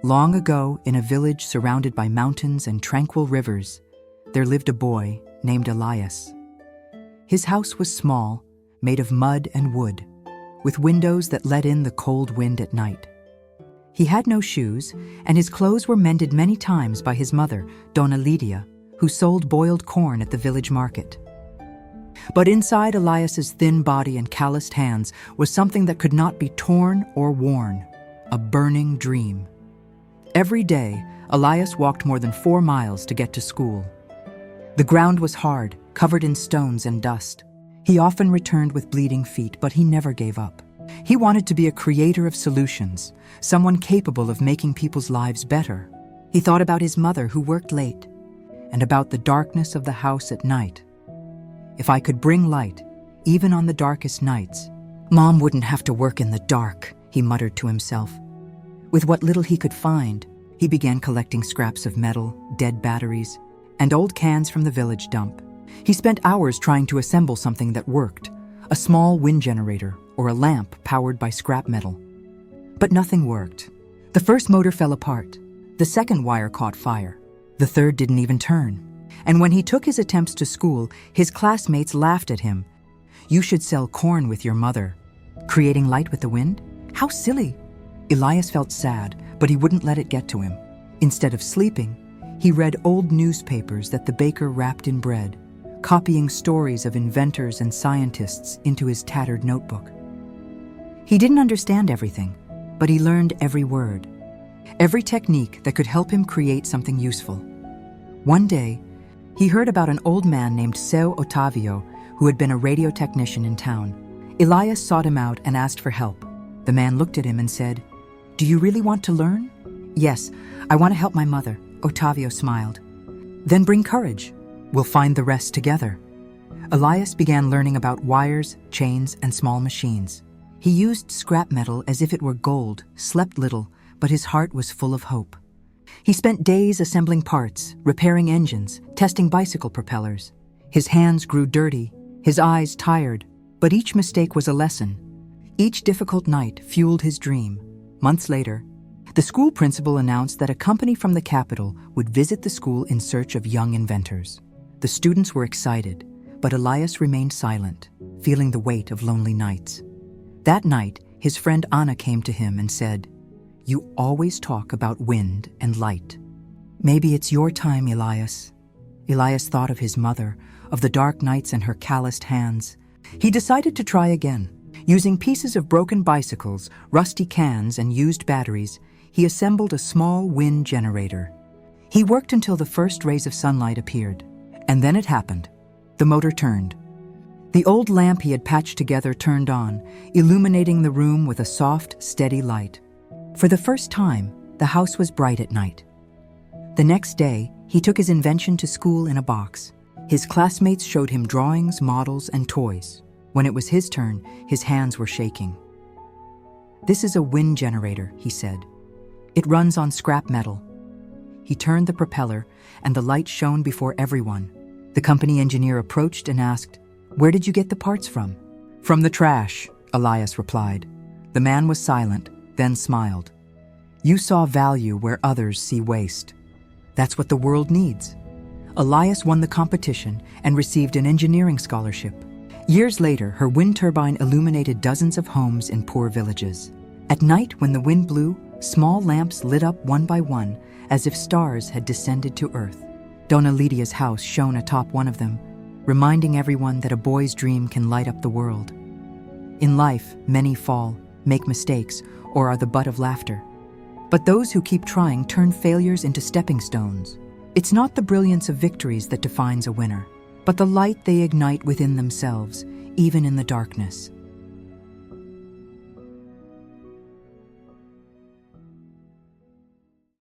Long ago, in a village surrounded by mountains and tranquil rivers, there lived a boy named Elias. His house was small, made of mud and wood, with windows that let in the cold wind at night. He had no shoes, and his clothes were mended many times by his mother, Donna Lydia, who sold boiled corn at the village market. But inside Elias's thin body and calloused hands was something that could not be torn or worn, a burning dream. Every day, Elias walked more than 4 miles to get to school. The ground was hard, covered in stones and dust. He often returned with bleeding feet, but he never gave up. He wanted to be a creator of solutions, someone capable of making people's lives better. He thought about his mother who worked late, and about the darkness of the house at night. If I could bring light, even on the darkest nights, Mom wouldn't have to work in the dark, he muttered to himself. With what little he could find, he began collecting scraps of metal, dead batteries, and old cans from the village dump. He spent hours trying to assemble something that worked, a small wind generator or a lamp powered by scrap metal. But nothing worked. The first motor fell apart. The second wire caught fire. The third didn't even turn. And when he took his attempts to school, his classmates laughed at him. "You should sell corn with your mother. Creating light with the wind? How silly!" Elias felt sad, but he wouldn't let it get to him. Instead of sleeping, he read old newspapers that the baker wrapped in bread, copying stories of inventors and scientists into his tattered notebook. He didn't understand everything, but he learned every word, every technique that could help him create something useful. One day, he heard about an old man named Seu Otavio who had been a radio technician in town. Elias sought him out and asked for help. The man looked at him and said, "Do you really want to learn?" "Yes, I want to help my mother," Otavio smiled. "Then bring courage. We'll find the rest together." Elias began learning about wires, chains, and small machines. He used scrap metal as if it were gold, slept little, but his heart was full of hope. He spent days assembling parts, repairing engines, testing bicycle propellers. His hands grew dirty, his eyes tired, but each mistake was a lesson. Each difficult night fueled his dream. Months later, the school principal announced that a company from the capital would visit the school in search of young inventors. The students were excited, but Elias remained silent, feeling the weight of lonely nights. That night, his friend Anna came to him and said, "You always talk about wind and light. Maybe it's your time, Elias." Elias thought of his mother, of the dark nights and her calloused hands. He decided to try again. Using pieces of broken bicycles, rusty cans, and used batteries, he assembled a small wind generator. He worked until the first rays of sunlight appeared. And then it happened. The motor turned. The old lamp he had patched together turned on, illuminating the room with a soft, steady light. For the first time, the house was bright at night. The next day, he took his invention to school in a box. His classmates showed him drawings, models, and toys. When it was his turn, his hands were shaking. "This is a wind generator," he said. "It runs on scrap metal." He turned the propeller, and the light shone before everyone. The company engineer approached and asked, "Where did you get the parts from?" "From the trash," Elias replied. The man was silent, then smiled. "You saw value where others see waste. That's what the world needs." Elias won the competition and received an engineering scholarship. Years later, her wind turbine illuminated dozens of homes in poor villages. At night, when the wind blew, small lamps lit up one by one, as if stars had descended to earth. Donna Lydia's house shone atop one of them, reminding everyone that a boy's dream can light up the world. In life, many fall, make mistakes, or are the butt of laughter. But those who keep trying turn failures into stepping stones. It's not the brilliance of victories that defines a winner, but the light they ignite within themselves, even in the darkness.